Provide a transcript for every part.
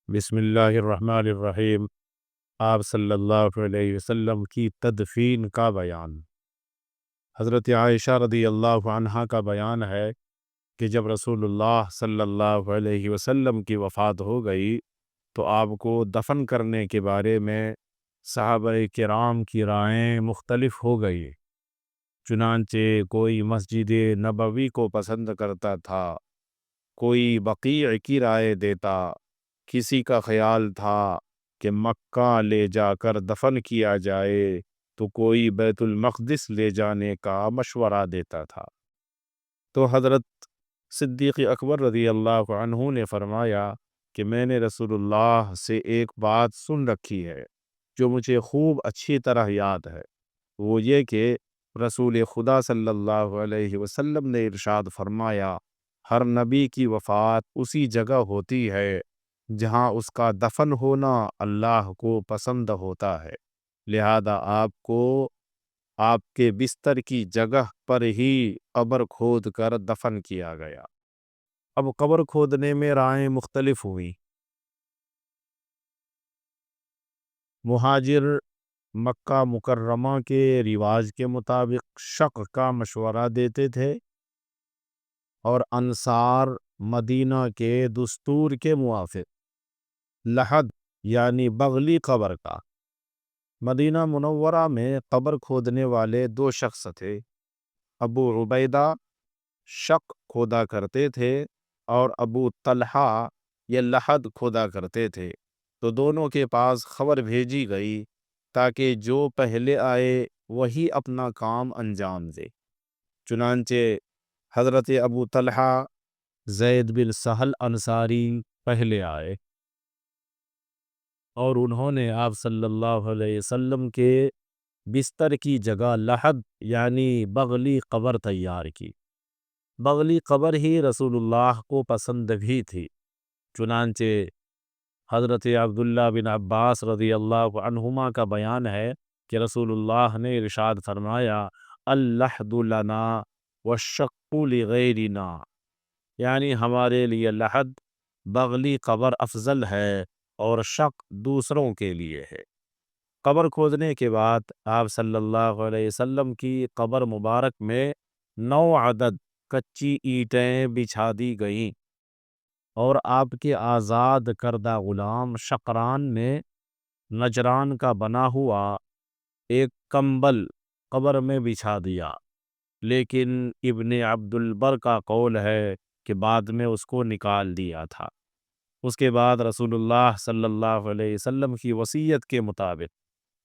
بسم اللہ الرحمن الرحیم۔ آپ صلی اللہ علیہ وسلم کی تدفین کا بیان۔ حضرت عائشہ رضی اللہ عنہا کا بیان ہے کہ جب رسول اللہ صلی اللہ علیہ وسلم کی وفات ہو گئی تو آپ کو دفن کرنے کے بارے میں صحابہ کرام کی رائیں مختلف ہو گئی۔ چنانچہ کوئی مسجد نبوی کو پسند کرتا تھا، کوئی بقیع کی رائے دیتا، کسی کا خیال تھا کہ مکہ لے جا کر دفن کیا جائے تو کوئی بیت المقدس لے جانے کا مشورہ دیتا تھا۔ تو حضرت صدیق اکبر رضی اللہ عنہ نے فرمایا کہ میں نے رسول اللہ سے ایک بات سن رکھی ہے جو مجھے خوب اچھی طرح یاد ہے، وہ یہ کہ رسول خدا صلی اللہ علیہ وسلم نے ارشاد فرمایا، ہر نبی کی وفات اسی جگہ ہوتی ہے جہاں اس کا دفن ہونا اللہ کو پسند ہوتا ہے، لہذا آپ کو آپ کے بستر کی جگہ پر ہی قبر کھود کر دفن کیا گیا۔ اب قبر کھودنے میں رائیں مختلف ہوئیں۔ مہاجر مکہ مکرمہ کے رواج کے مطابق شق کا مشورہ دیتے تھے اور انصار مدینہ کے دستور کے موافق لحد یعنی بغلی قبر کا۔ مدینہ منورہ میں قبر کھودنے والے دو شخص تھے، ابو عبیدہ شق کھودا کرتے تھے اور ابو طلحہ یہ لحد کھودا کرتے تھے، تو دونوں کے پاس خبر بھیجی گئی تاکہ جو پہلے آئے وہی اپنا کام انجام دے۔ چنانچہ حضرت ابو طلحہ زید بن سہل انصاری پہلے آئے اور انہوں نے آپ صلی اللہ علیہ وسلم کے بستر کی جگہ لحد یعنی بغلی قبر تیار کی۔ بغلی قبر ہی رسول اللہ کو پسند بھی تھی، چنانچہ حضرت عبداللہ بن عباس رضی اللہ عنہما کا بیان ہے کہ رسول اللہ نے ارشاد فرمایا، اللحد لنا والشق لغیرنا، یعنی ہمارے لیے لحد بغلی قبر افضل ہے اور شق دوسروں کے لیے ہے۔ قبر کھودنے کے بعد آپ صلی اللہ علیہ وسلم کی قبر مبارک میں 9 عدد کچی اینٹیں بچھا دی گئیں اور آپ کے آزاد کردہ غلام شقران نے نجران کا بنا ہوا ایک کمبل قبر میں بچھا دیا، لیکن ابن عبد البر کا قول ہے کہ بعد میں اس کو نکال دیا تھا۔ اس کے بعد رسول اللہ صلی اللہ علیہ وسلم کی وصیت کے مطابق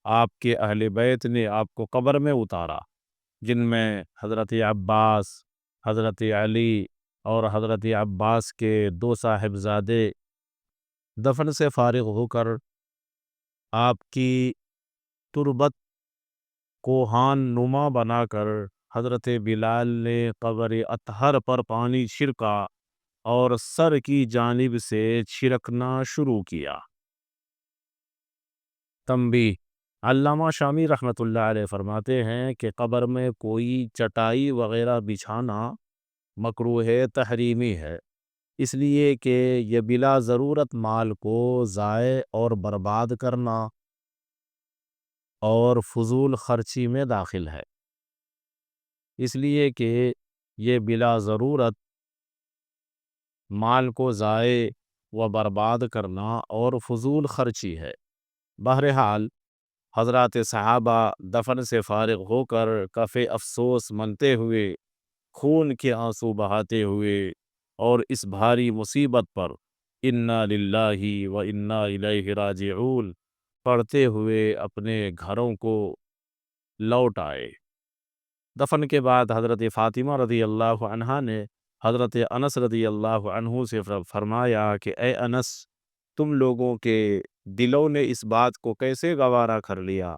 آپ کے اہل بیت نے آپ کو قبر میں اتارا، جن میں حضرت عباس، حضرت علی اور حضرت عباس کے 2 صاحبزادے دفن سے فارغ ہو کر آپ کی تربت کوہان نما بنا کر حضرت بلال نے قبر اطہر پر پانی چھڑکا اور سر کی جانب سے چھڑکنا شروع کیا۔ تنبیہ: علامہ شامی رحمۃ اللہ علیہ فرماتے ہیں کہ قبر میں کوئی چٹائی وغیرہ بچھانا مکروہ تحریمی ہے، اس لیے کہ یہ بلا ضرورت مال کو ضائع اور برباد کرنا اور فضول خرچی میں داخل ہے، اس لیے کہ یہ بلا ضرورت مال کو ضائع و برباد کرنا اور فضول خرچی ہے۔ بہرحال حضرات صحابہ دفن سے فارغ ہو کر کف افسوس منتے ہوئے، خون کے آنسو بہاتے ہوئے اور اس بھاری مصیبت پر انا للہ و انا الیہ راجعون پڑھتے ہوئے اپنے گھروں کو لوٹ آئے۔ دفن کے بعد حضرت فاطمہ رضی اللہ عنہا نے حضرت انس رضی اللہ عنہ سے فرمایا کہ اے انس، تم لوگوں کے دلوں نے اس بات کو کیسے گوارا کر لیا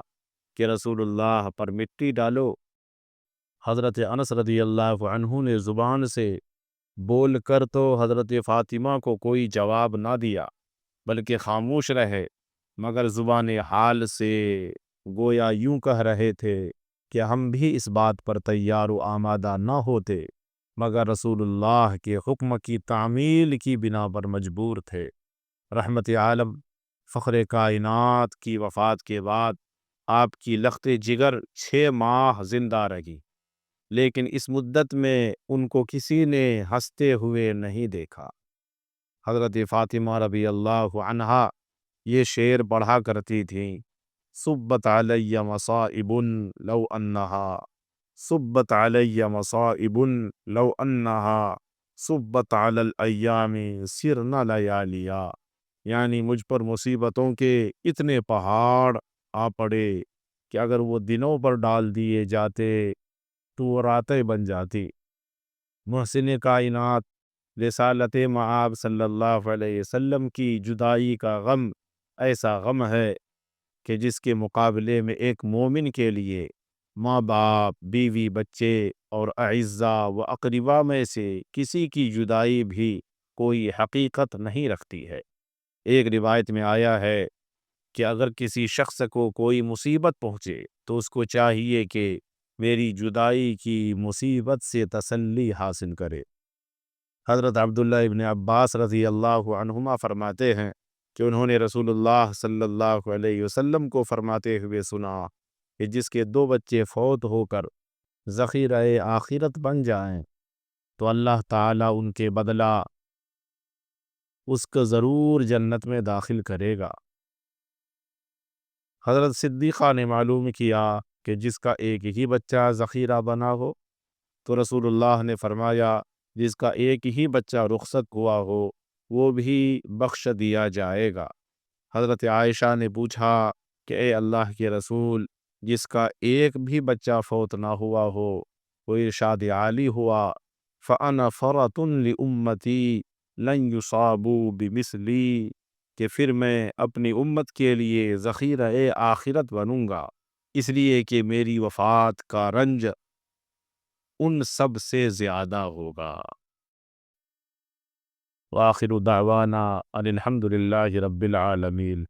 کہ رسول اللہ پر مٹی ڈالو؟ حضرت انس رضی اللہ عنہ نے زبان سے بول کر تو حضرت فاطمہ کو کوئی جواب نہ دیا بلکہ خاموش رہے، مگر زبان حال سے گویا یوں کہہ رہے تھے کہ ہم بھی اس بات پر تیار و آمادہ نہ ہوتے مگر رسول اللہ کے حکم کی تعمیل کی بنا پر مجبور تھے۔ رحمت عالم فخر کائنات کی وفات کے بعد آپ کی لخت جگر 6 ماہ زندہ رہی، لیکن اس مدت میں ان کو کسی نے ہنستے ہوئے نہیں دیکھا۔ حضرت فاطمہ رضی اللہ عنہا یہ شعر پڑھا کرتی تھیں: صبت علی مصائب لو انہا، صبت علی مصائب لو انہا، صبت علی الایام سرن لیالیا، یعنی مجھ پر مصیبتوں کے اتنے پہاڑ آ پڑے کہ اگر وہ دنوں پر ڈال دیے جاتے تو وہ راتیں بن جاتی۔ محسن کائنات رسالت مآب صلی اللہ علیہ وسلم کی جدائی کا غم ایسا غم ہے کہ جس کے مقابلے میں ایک مومن کے لیے ماں باپ، بیوی، بچے اور اعزاء و اقرباء میں سے کسی کی جدائی بھی کوئی حقیقت نہیں رکھتی ہے۔ ایک روایت میں آیا ہے کہ اگر کسی شخص کو کوئی مصیبت پہنچے تو اس کو چاہیے کہ میری جدائی کی مصیبت سے تسلی حاصل کرے۔ حضرت عبداللہ ابن عباس رضی اللہ عنہما فرماتے ہیں کہ انہوں نے رسول اللہ صلی اللہ علیہ وسلم کو فرماتے ہوئے سنا کہ جس کے 2 بچے فوت ہو کر ذخیرہ آخرت بن جائیں تو اللہ تعالیٰ ان کے بدلہ اس کو ضرور جنت میں داخل کرے گا۔ حضرت صدیقہ نے معلوم کیا کہ جس کا ایک ہی بچہ ذخیرہ بنا ہو تو رسول اللہ نے فرمایا جس کا ایک ہی بچہ رخصت ہوا ہو وہ بھی بخش دیا جائے گا۔ حضرت عائشہ نے پوچھا کہ اے اللہ کے رسول، جس کا ایک بھی بچہ فوت نہ ہوا ہو وہ ارشاد عالی ہوا فَأَنَا فَرَطٌ لِأُمَّتِي لَن يُصَابُوا بِمِثْلِي، کہ پھر میں اپنی امت کے لیے ذخیرہ آخرت بنوں گا، اس لیے کہ میری وفات کا رنج ان سب سے زیادہ ہوگا۔ وآخر دعوانا ان الحمد للہ رب العالمین۔